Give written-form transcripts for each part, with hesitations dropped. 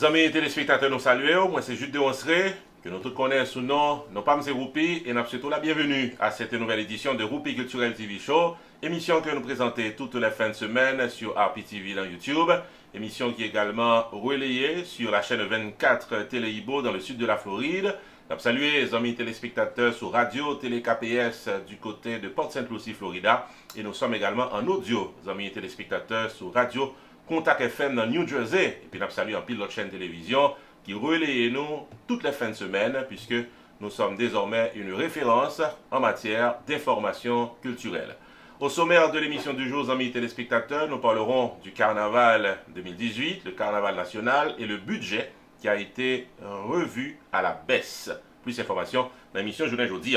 Amis téléspectateurs, nous saluons. Moi, c'est Jude de Onsré, que nous tous connaissons sous nom, non pas M. Roupi, et nous souhaitons la bienvenue à cette nouvelle édition de Roupi Culturel TV Show, émission que nous présentons toutes les fins de semaine sur RPTV dans YouTube, émission qui est également relayée sur la chaîne 24 Télé Ibo dans le sud de la Floride. Nous saluons les amis téléspectateurs sur Radio Télé KPS du côté de Port St. Lucie, Florida, et nous sommes également en audio, les amis téléspectateurs sur Radio Contact FM dans New Jersey, et puis nous saluons en pile l'autre chaîne télévision qui relaye nous toutes les fins de semaine, puisque nous sommes désormais une référence en matière d'information culturelle. Au sommaire de l'émission du jour, amis téléspectateurs, nous parlerons du carnaval 2018, le carnaval national et le budget qui a été revu à la baisse. Plus d'informations dans l'émission journée aujourd'hui.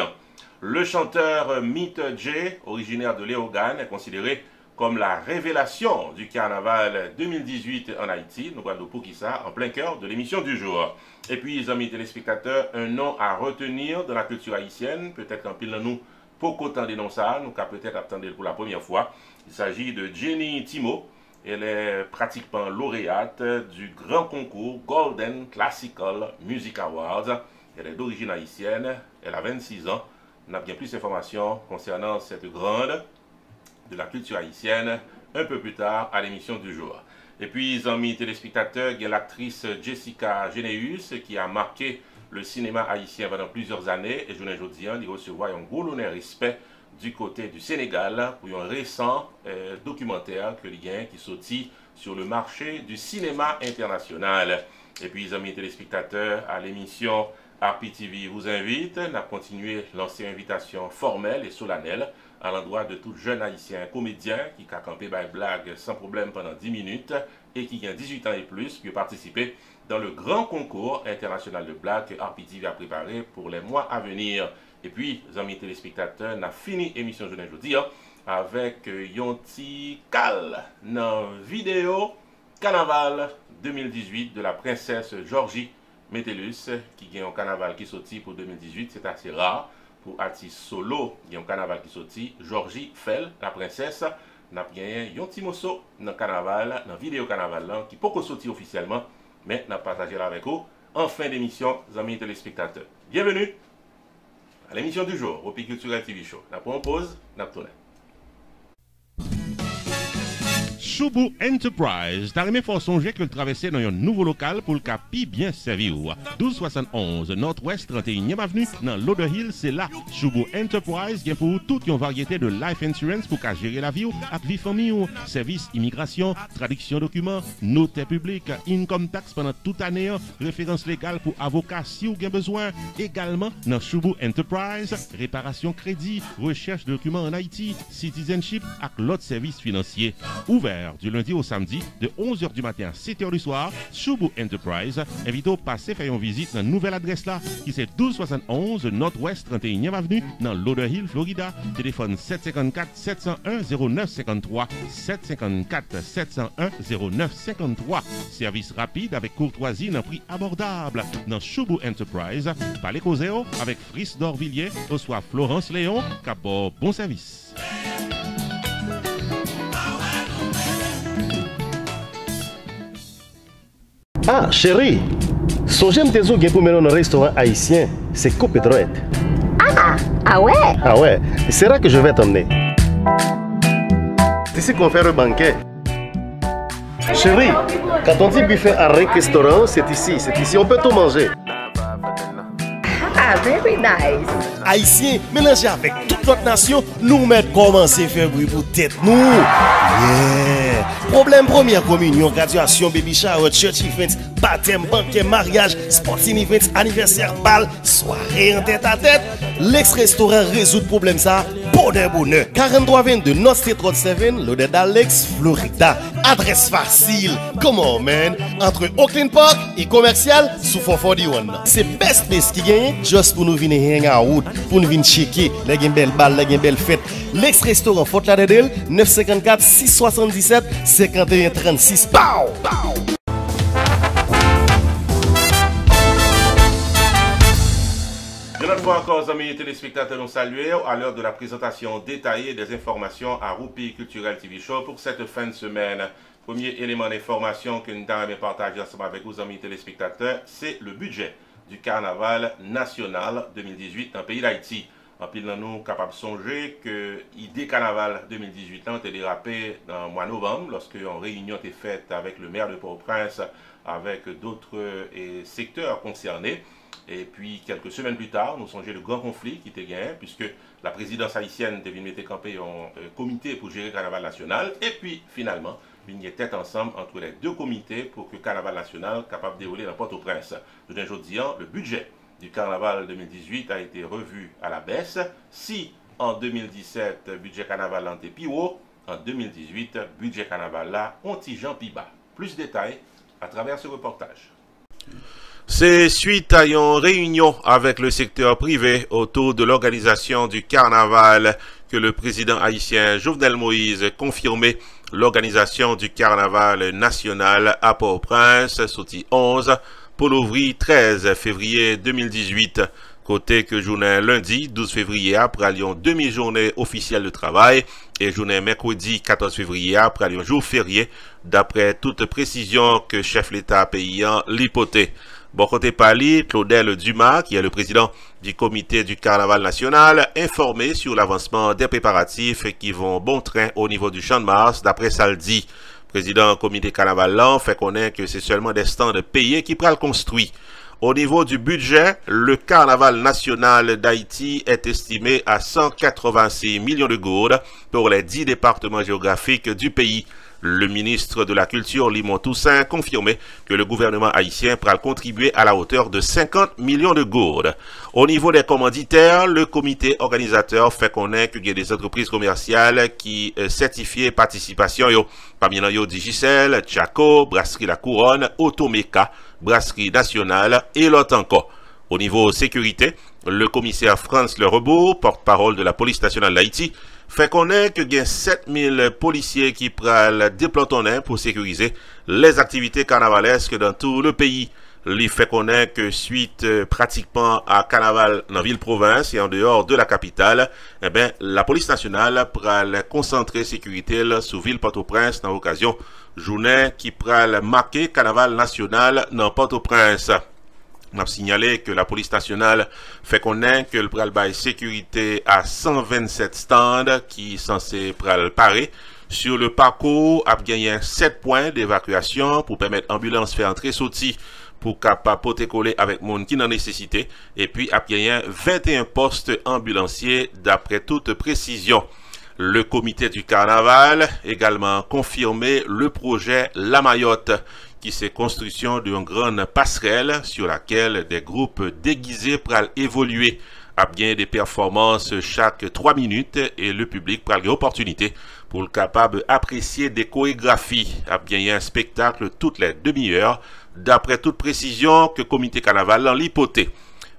Le chanteur Meet J, originaire de Léogane, est considéré comme la révélation du carnaval 2018 en Haïti. Nous voyons pour qui ça, en plein cœur de l'émission du jour. Et puis, les amis téléspectateurs, un nom à retenir dans la culture haïtienne, peut-être qu'en pile de nous, beaucoup autant dénoncer ça, nous qu'à peut-être attendre pour la première fois. Il s'agit de Jenny Timo. Elle est pratiquement lauréate du grand concours Golden Classical Music Awards. Elle est d'origine haïtienne, elle a 26 ans. On a bien plus d'informations concernant cette grande de la culture haïtienne un peu plus tard à l'émission du jour. Et puis, amis téléspectateurs, il y a l'actrice Jessica Geneus qui a marqué le cinéma haïtien pendant plusieurs années et je ne dis pas, il recevoir un gros honneur respect du côté du Sénégal pour un récent documentaire que l'IGN qui sortit sur le marché du cinéma international. Et puis, amis téléspectateurs, à l'émission RPTV vous invite à continuer lancer une invitation formelle et solennelle à l'endroit de tout jeune haïtien comédien qui a campé by blague sans problème pendant 10 minutes et qui a 18 ans et plus, qui a participé dans le grand concours international de blague que RPTV a préparé pour les mois à venir. Et puis, les amis téléspectateurs, on a fini l'émission journée aujourd'hui avec Yonti Kal dans vidéo Carnaval 2018 de la princesse Georgie Metellus qui a un carnaval qui sorti pour 2018, c'est assez rare. Pour artiste solo, il y a un carnaval qui sorti, Georgie Fell, la princesse, n'a gagné un petit morceau dans le carnaval, dans la vidéo carnaval, qui peut pas sortir officiellement, mais n'a partagé là avec vous en fin d'émission, amis téléspectateurs. Bienvenue à l'émission du jour, Roupi Culturel TV Show. N'a pas en pause, n'a pas tourné. Choubou Enterprise, t'as remis fort songer que le traverser dans un nouveau local pour le capi bien servi. 1271 Nord-Ouest 31e Avenue, dans Lauderhill, c'est là. Choubou Enterprise, bien pour toute une variété de life insurance pour qu'à gérer la vie, avec vie famille, service immigration, traduction documents, notaire public, income tax pendant toute année, référence légale pour avocat si vous avez besoin. Également, dans Choubou Enterprise, réparation crédit, recherche de documents en Haïti, citizenship, avec l'autre service financier. Ouvert du lundi au samedi de 11h du matin à 7h du soir. Choubou Enterprise invite au passer faire une visite dans une nouvelle adresse là qui c'est 1271 Nord-Ouest 31e Avenue dans Lauderhill, Florida. Téléphone 754 701 0953 754 701 0953. Service rapide avec courtoisie d'un prix abordable dans Choubou Enterprise. Parlez causeo avec Fris d'Orvilliers, au soit Florence Léon, capot bon service. Ah, chérie, songez me tes pour mener dans un restaurant haïtien, c'est Copedroite. Ah ouais? Ah ouais, c'est là que je vais t'emmener. C'est ici qu'on fait le banquet. Chérie, quand on dit buffet à restaurant, c'est ici, on peut tout manger. Ah, very nice. Haïtien, mélangé avec toute notre nation, nous mettons commencer à faire bruit pour tête nous. Yeah. Problème première communion, graduation, baby shower, church events, baptême, banquet, mariage, sporting events, anniversaire, bal, soirée en tête à tête. L'ex-restaurant résout le problème ça. Bonheur. 4322 North State Road 7, Loaded Alex, Florida. Adresse facile. Come on, man. Entre Oakland Park et commercial sous 441. C'est best place qui gagne juste pour nous venir hang out, pour nous venir checker les belles balles, les belles fêtes. L'ex-restaurant Fort Lauderdale, 954 677 51 36. Pow! De notre fois encore, amis téléspectateurs, nous saluons à l'heure de la présentation détaillée des informations à Roupi Culturel TV Show pour cette fin de semaine. premier élément d'information que nous avons partagé ensemble avec vos amis téléspectateurs, c'est le budget du carnaval national 2018 dans le pays d'Haïti. En pile dans nous capable de songer que l'idée carnaval 2018 a été dérapée dans le mois de novembre lorsque une réunion était faite avec le maire de Port-au-Prince, avec d'autres secteurs concernés. Et puis, quelques semaines plus tard, nous songeons le grand conflit qui était gagné, puisque la présidence haïtienne devait mettre campé un comité pour gérer le carnaval national. Et puis, finalement, il y a tête ensemble entre les deux comités pour que le carnaval national soit capable de dérouler dans Port-au-Prince. Aujourd'hui, le budget du carnaval 2018 a été revu à la baisse. Si en 2017, le budget carnaval a été plus haut, en 2018, le budget carnaval là, on tigeant plus bas. Plus de détails à travers ce reportage. C'est suite à une réunion avec le secteur privé autour de l'organisation du carnaval que le président haïtien Jovenel Moïse confirmé l'organisation du carnaval national à Port-au-Prince, sorti 11, pour l'ouvrir 13 février 2018. Côté que journée lundi 12 février après une demi-journée officielle de travail et journée mercredi 14 février après un jour férié d'après toute précision que chef l'État paysan l'hypothèque. Bon côté Pali, Claudel Dumas, qui est le président du comité du carnaval national, informé sur l'avancement des préparatifs qui vont bon train au niveau du Champ de Mars, d'après ça le dit. Président du comité carnaval là fait connaître que c'est seulement des stands payés qui pourraient le construire. Au niveau du budget, le carnaval national d'Haïti est estimé à 186 millions de gourdes pour les 10 départements géographiques du pays. Le ministre de la Culture, Limon Toussaint, confirmait que le gouvernement haïtien pourra contribuer à la hauteur de 50 millions de gourdes. Au niveau des commanditaires, le comité organisateur fait connaître qu'il y a des entreprises commerciales qui certifient participation. Parmi eux, Digicel, Tchaco, Brasserie La Couronne, Automeka, Brasserie Nationale et l'autre encore. Au niveau sécurité, le commissaire France Le Rebourg, porte-parole de la police nationale d'Haïti, fait connaître qu'il y a 7000 policiers qui prennent des pelotons pour sécuriser les activités carnavalesques dans tout le pays. Il fait connaître que suite pratiquement à carnaval dans ville-province et en dehors de la capitale, la police nationale pourra concentrer sécurité sur ville Port-au-Prince dans l'occasion journée qui pourra marquer carnaval national dans Port-au-Prince. On a signalé que la police nationale fait connaître que le pral bail sécurité à 127 stands qui sont censés pral parer. Sur le parcours, a gagné 7 points d'évacuation pour permettre l'ambulance faire entrer sortie pour capable porter coller avec monde qui n'en nécessité. Et puis, a gagné 21 postes ambulanciers d'après toute précision. Le comité du carnaval également confirmé le projet La Mayotte, qui c'est construction d'une grande passerelle sur laquelle des groupes déguisés pourront évoluer à bien des performances chaque 3 minutes et le public pourra avoir l'opportunité pour le capable apprécier des chorégraphies à bien un spectacle toutes les demi-heures d'après toute précision que le comité carnaval en l'hypothèque.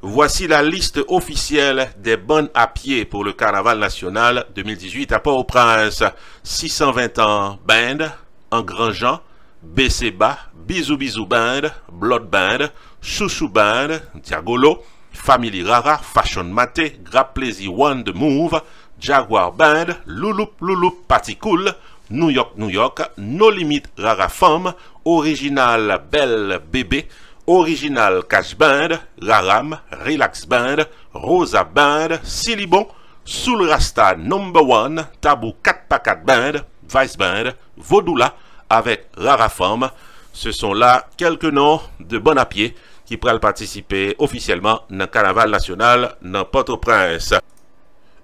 Voici la liste officielle des bonnes à pied pour le carnaval national 2018 à Port-au-Prince. 620 ans band, en grand Jean, BCBA, Bisou Bisou Band, Blood Band, Chouchou Band, Diagolo, Family Rara, Fashion Maté, Grab Plaisir One The Move, Jaguar Band, Louloup Louloup Party Cool, New York New York, No Limit Rara Femme, Original Belle Bébé, Original Cash Band, Raram, Relax Band, Rosa Band, Silibon, Soul Rasta Number One, Tabou 4x4 Band, Vice Band, Vodula, avec Rara Femme. Ce sont là quelques noms de bon à pied qui pourraient participer officiellement dans le carnaval national dans Port-au-Prince.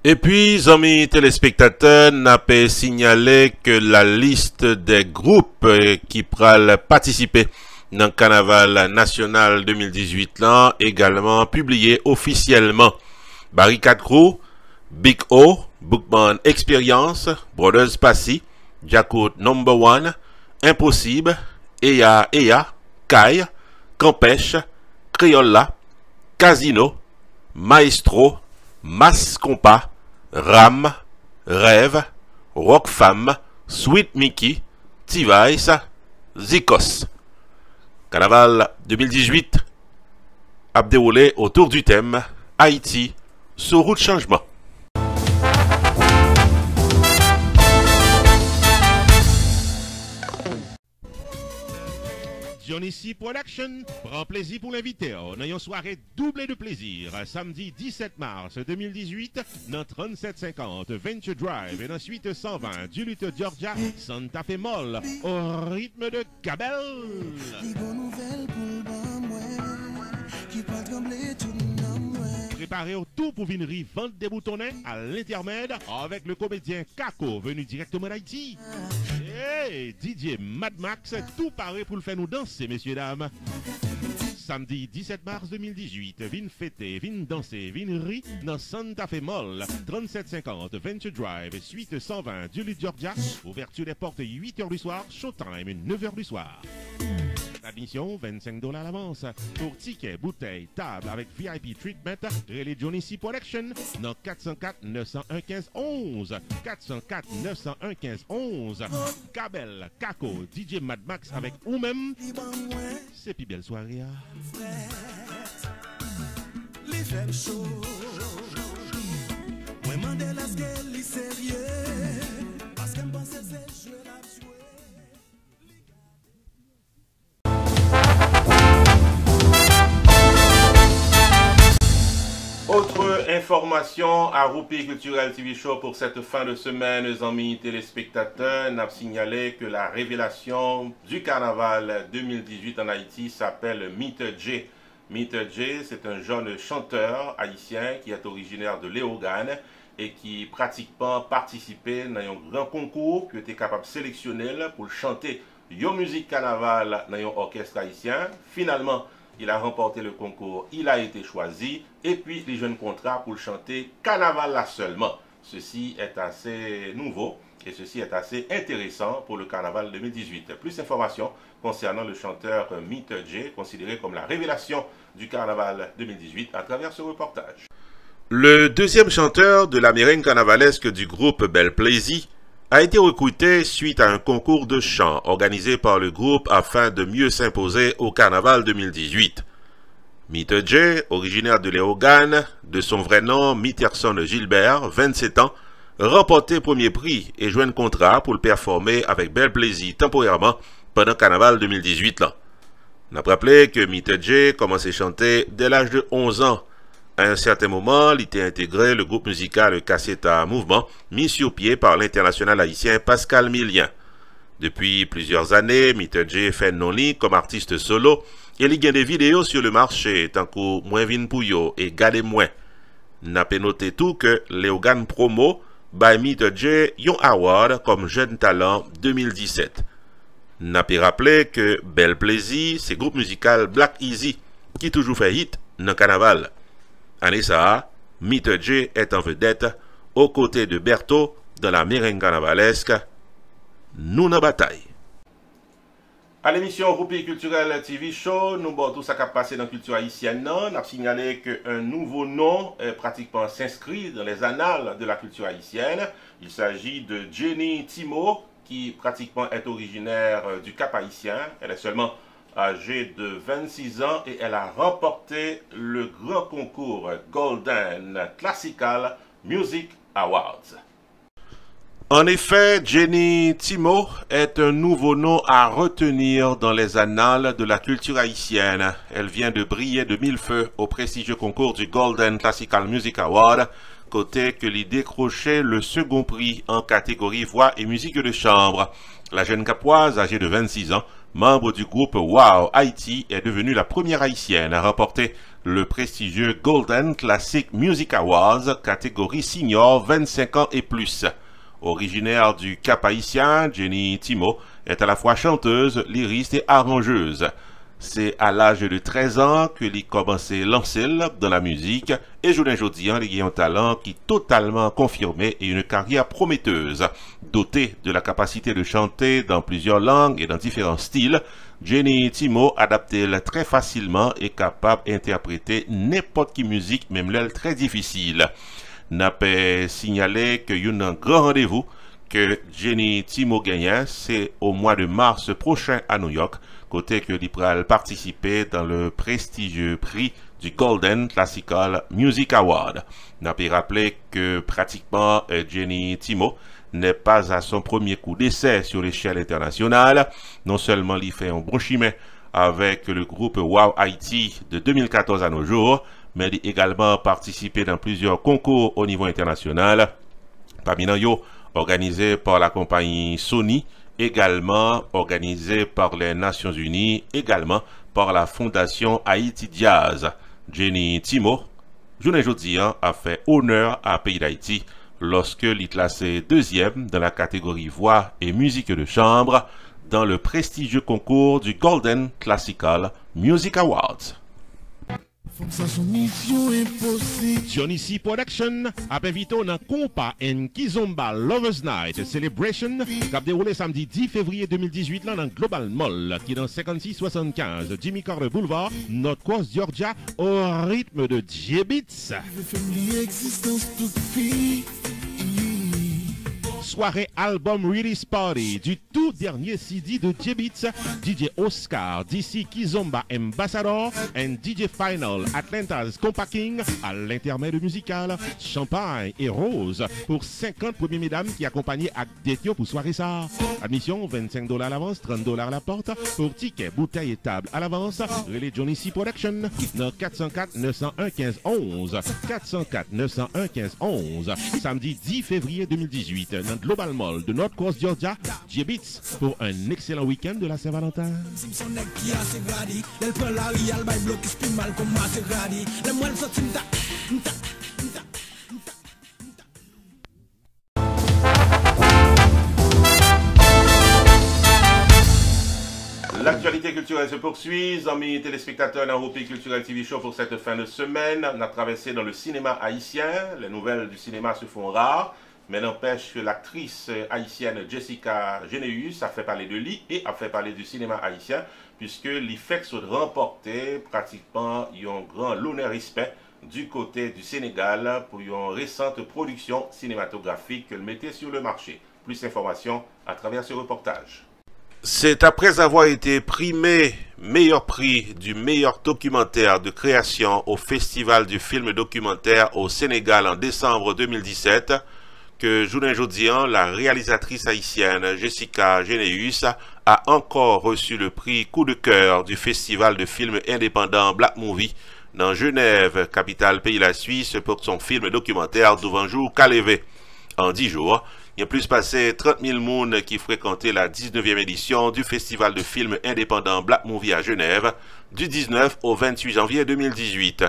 Et puis, amis téléspectateurs, n'a pas signalé que la liste des groupes qui pourraient participer dans le carnaval national 2018 là, également publiée officiellement. Barricade Crew, Big O, Bookman Experience, Brothers Passy, Jacko Number One, Impossible, Eya, Kai, Campèche, Criolla, Casino, Maestro, Mas Compas, Ram, Rêve, Rock Femme, Sweet Mickey, T-Vice, Zikos. Carnaval 2018 a déroulé autour du thème Haïti sur route changement. Johnny C Production prend plaisir pour l'inviter dans une soirée doublée de plaisir. Samedi 17 mars 2018, dans 3750 Venture Drive et dans suite 120 Duluth, Georgia, Santa Fe Mall, au rythme de Cabell. Préparez au tout pour venir vendre des boutonnets à l'intermède avec le comédien Kako venu directement d'Haïti. Et DJ Mad Max, tout paraît pour le faire nous danser, messieurs, dames. Samedi 17 mars 2018, vin fêter, vin danser, vin rire dans Santa Fe Mall, 3750 Venture Drive, suite 120 Duluth, Georgia. Ouverture des portes 8h du soir, showtime 9h du soir. Admission $25 à l'avance. Pour tickets, bouteilles, table avec VIP treatment, relais Johnny C Production dans 404 901 15 11. 404 901 15 11. Cabell, Kako, DJ Mad Max avec ou même. C'est plus belle soirée. Les femmes chaudes. Moi, Mandela, c'est sérieux. Parce qu'elle pense que c'est jouer la jouer. Autre information à Roupi Culturel TV Show pour cette fin de semaine, les amis téléspectateurs, n'a signalé que la révélation du carnaval 2018 en Haïti s'appelle Meet J. Meet J, c'est un jeune chanteur haïtien qui est originaire de Léogane et qui pratiquement participait dans un grand concours qui était capable de sélectionner pour chanter une musique carnaval dans un orchestre haïtien. Finalement, il a remporté le concours, il a été choisi, et puis les jeunes contrats pour chanter carnaval là seulement. Ceci est assez nouveau et ceci est assez intéressant pour le carnaval 2018. Plus d'informations concernant le chanteur Meet J, considéré comme la révélation du carnaval 2018 à travers ce reportage. Le deuxième chanteur de la merengue carnavalesque du groupe Bel Plaisir a été recruté suite à un concours de chant organisé par le groupe afin de mieux s'imposer au carnaval 2018. Meet J, originaire de Léogane, de son vrai nom Mitterson Gilbert, 27 ans, remporté premier prix et joint un contrat pour le performer avec Bel Plaisir temporairement pendant carnaval 2018. On a rappelé que Meet J commençait à chanter dès l'âge de 11 ans. À un certain moment, il était intégré le groupe musical Cassetta Mouvement, mis sur pied par l'international haïtien Pascal Millien. Depuis plusieurs années, Meet J fait non-lit comme artiste solo et il y a des vidéos sur le marché, tant que Moins Vin Pouyo et Gade Moins. N'a pas noté tout que Léogane Promo by Meet J yon award comme jeune talent 2017. N'a pas rappelé que Bel Plaisir, c'est groupe musical Black Easy qui toujours fait hit dans le carnaval. Année ça, Meet J est en vedette aux côtés de Berto dans la merengue carnavalesque. Nous na bataille. À l'émission Roupi Culturel TV Show, nous avons tout ça qui a passé dans la culture haïtienne. On a signalé qu'un nouveau nom pratiquement s'inscrit dans les annales de la culture haïtienne. Il s'agit de Jenny Timo, qui pratiquement est originaire du Cap haïtien. Elle est seulement âgée de 26 ans et elle a remporté le grand concours Golden Classical Music Awards. En effet, Jenny Timo est un nouveau nom à retenir dans les annales de la culture haïtienne. Elle vient de briller de mille feux au prestigieux concours du Golden Classical Music Award, côté que l'y décrochait le second prix en catégorie voix et musique de chambre. La jeune capoise, âgée de 26 ans, membre du groupe Wow Haïti, est devenue la première haïtienne à remporter le prestigieux Golden Classic Music Awards, catégorie senior 25 ans et plus. Originaire du Cap haïtien, Jenny Timo est à la fois chanteuse, lyriste et arrangeuse. C'est à l'âge de 13 ans que il commençait à lancer dans la musique et aujourd'hui il a un talent qui est totalement confirmé et une carrière prometteuse. Doté de la capacité de chanter dans plusieurs langues et dans différents styles, Jenny Timo adapte très facilement et capable d'interpréter n'importe quelle musique, même l'elle très difficile. N'a pas signalé qu'il y a un grand rendez-vous que Jenny Timo gagne, c'est au mois de mars prochain à New York, côté que l'Ipral participer dans le prestigieux prix du Golden Classical Music Award. N'a pas rappelé que pratiquement Jenny Timo n'est pas à son premier coup d'essai sur l'échelle internationale. Non seulement il fait un bon chemin avec le groupe Wow Haïti de 2014 à nos jours, mais il a également participé dans plusieurs concours au niveau international, parmi eux organisé par la compagnie Sony, également organisé par les Nations Unies, également par la Fondation Haïti Jazz. Jenny Timo, journée aujourd'hui, a fait honneur à Pays d'Haïti lorsque il est classé deuxième dans la catégorie voix et musique de chambre dans le prestigieux concours du Golden Classical Music Awards. Johnny Production a invité dans Compa and Kizomba Lovers Night Celebration qui a déroulé samedi 10 février 2018 là dans Global Mall qui est dans 5675 Jimmy Carter Boulevard, North Coast, Georgia, au rythme de J-Beats. Soirée album release party du tout dernier CD de J-Beats, DJ Oscar, DC Kizomba Ambassador and DJ Final Atlanta's Compacking à l'intermède musical, champagne et rose pour 50 premières mesdames qui accompagnaient Acdetio pour soirée ça. Admission $25 à l'avance, $30 à la porte. Pour tickets, bouteilles et tables à l'avance, relais Johnny C Production dans 404 901 15 11. 404 901 15 11. Samedi 10 février 2018 dans Global Mall de North Coast, Georgia, J-Beats pour un excellent week-end de la Saint-Valentin. L'actualité culturelle se poursuit. Amis téléspectateurs dans Roupi Culturel TV Show pour cette fin de semaine. On a traversé dans le cinéma haïtien. Les nouvelles du cinéma se font rares. Mais n'empêche que l'actrice haïtienne Jessica Généus a fait parler de lui et a fait parler du cinéma haïtien, puisque l'IFEX se remportait pratiquement un grand l'honneur respect du côté du Sénégal pour une récente production cinématographique qu'elle mettait sur le marché. Plus d'informations à travers ce reportage. C'est après avoir été primé meilleur prix du meilleur documentaire de création au Festival du film documentaire au Sénégal en décembre 2017 que journée aujourd'hui, la réalisatrice haïtienne Jessica Généus a encore reçu le prix coup de cœur du Festival de films indépendants Black Movie dans Genève, capitale pays la Suisse, pour son film documentaire Douvanjou Kalevé. En 10 jours, il y a plus passé 30 000 personnes qui fréquentaient la 19e édition du Festival de films indépendants Black Movie à Genève du 19 au 28 janvier 2018.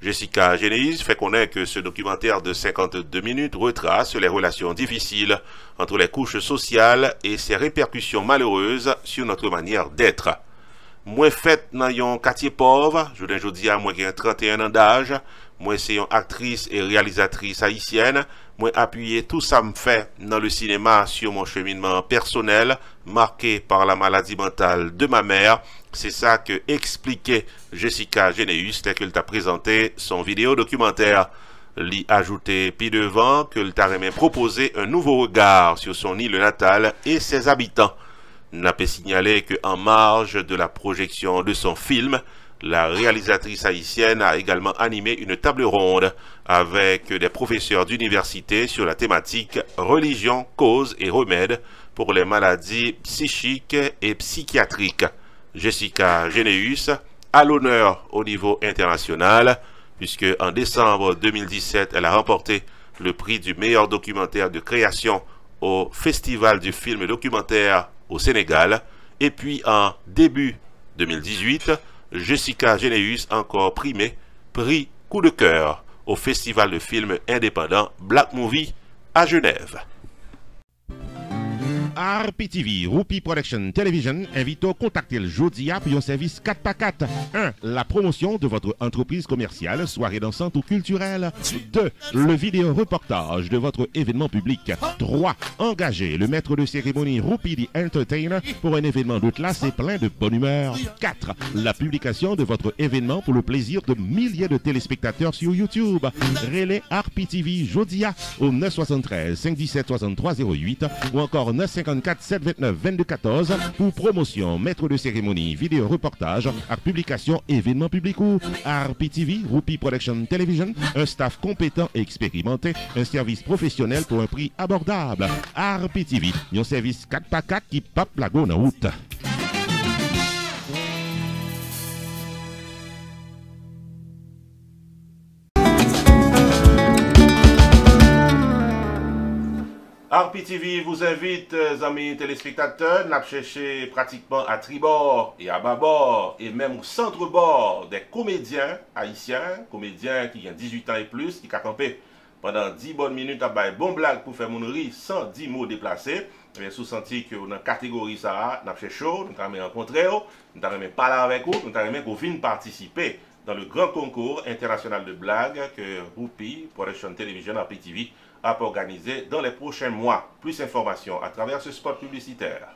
Jessica Généus fait connaître que ce documentaire de 52 minutes retrace les relations difficiles entre les couches sociales et ses répercussions malheureuses sur notre manière d'être. Moi fait dans un quartier pauvre, je dis à moi qui ai 31 ans d'âge, moi c'est une actrice et réalisatrice haïtienne, moi appuyé tout ça me fait dans le cinéma sur mon cheminement personnel marqué par la maladie mentale de ma mère. C'est ça que expliquait Jessica Généus dès qu'elle t'a présenté son vidéo documentaire. L'y ajouté puis devant qu'elle t'a même proposé un nouveau regard sur son île natale et ses habitants. N'a pas signalé qu'en marge de la projection de son film, la réalisatrice haïtienne a également animé une table ronde avec des professeurs d'université sur la thématique religion, cause et remèdes pour les maladies psychiques et psychiatriques. Jessica Généus à l'honneur au niveau international, puisque en décembre 2017, elle a remporté le prix du meilleur documentaire de création au Festival du film documentaire au Sénégal. Et puis en début 2018, Jessica Généus encore primé prix coup de cœur au Festival de film indépendant Black Movie à Genève. RPTV, Roupi Production Television, invite à contacter le jeudi pour un service 4x4. 1. La promotion de votre entreprise commerciale, soirée dansante ou culturelle. 2. Le vidéo reportage de votre événement public. 3. Engager le maître de cérémonie Roupi the Entertainer pour un événement de classe et plein de bonne humeur. 4. La publication de votre événement pour le plaisir de milliers de téléspectateurs sur YouTube. Relais RPTV Jodia au 973 517 6308 ou encore 954 729 2214 pour promotion, maître de cérémonie, vidéo reportage, à publication, événement public ou RPTV, Roupi Production Television, un staff compétent et expérimenté, un service professionnel pour un prix abordable. RPTV, un service 4x4 qui pape la go en route. RPTV vous invite, amis téléspectateurs, n'a cherché pratiquement à tribord et à bâbord et même au centre-bord des comédiens haïtiens, comédiens qui ont 18 ans et plus, qui ont campé pendant 10 bonnes minutes à bailler bon blague pour faire mon riz sans 10 mots déplacés. Mais sous senti que dans la catégorie ça, n'a fait chaud, nous avons rencontré, nous avons parlé avec vous, nous avons vu participer dans le grand concours international de blagues que Roupi Production Television RPTV a organisé dans les prochains mois. Plus d'informations à travers ce spot publicitaire.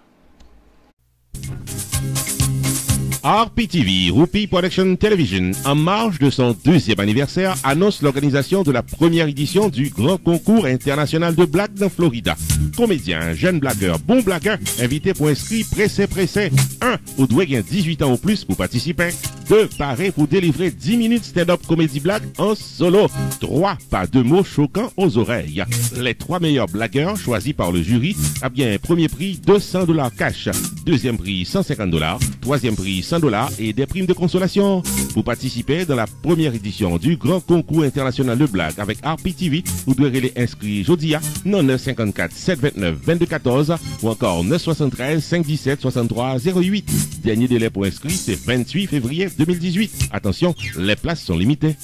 RPTV, Roupi Production Television, en marge de son 2e anniversaire, annonce l'organisation de la première édition du grand concours international de blagues dans Florida. Comédiens, jeunes blagueurs, bons blagueurs, invités pour inscrire pressé. 1. Vous devez gagner 18 ans ou plus pour participer. 2. Paré pour délivrer 10 minutes stand-up comédie blague en solo. 3. Pas de mots choquants aux oreilles. Les 3 meilleurs blagueurs choisis par le jury a bien premier prix $200 cash, deuxième prix $150, troisième prix $100 et des primes de consolation. Pour participer dans la première édition du grand concours international de blagues avec RPTV, vous devrez les inscrire jeudi à 954 729 2214 ou encore 973 517 63 08. Dernier délai pour inscrire, c'est 28 février 2018. Attention, les places sont limitées.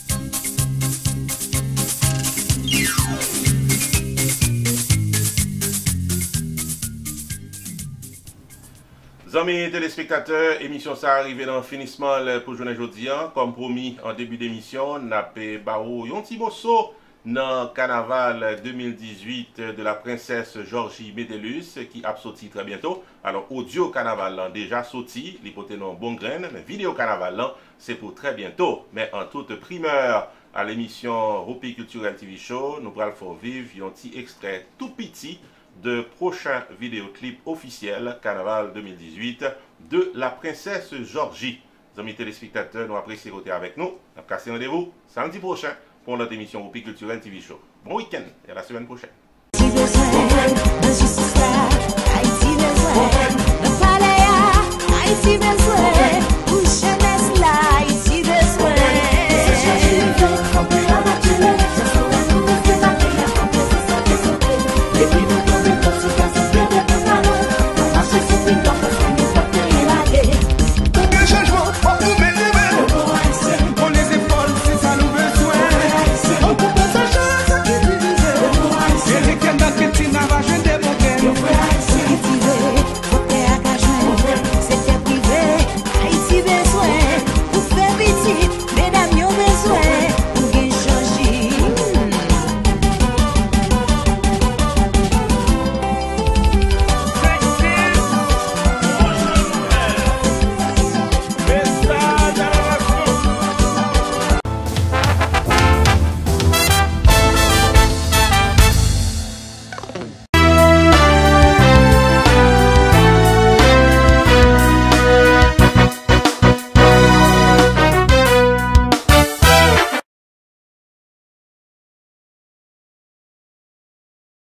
Amis téléspectateurs, émission ça arrivé dans le finissement pour journée aujourd'hui. Comme promis en début d'émission, nous avons un petit morceau dans le carnaval 2018 de la princesse Georgie Medellus qui a sorti très bientôt. Alors, audio carnaval déjà sorti, l'hypothèse non bon grain, mais vidéo carnaval c'est pour très bientôt. Mais en toute primeur à l'émission Roupi Culturel TV Show, nous allons faire vivre un petit extrait tout petit de prochain vidéoclip officiel Carnaval 2018 de la princesse Georgie. Amis téléspectateurs, nous apprécions côté avec nous. On a cassé rendez-vous samedi prochain pour notre émission Roupi Culturel TV Show. Bon week-end et à la semaine prochaine. I see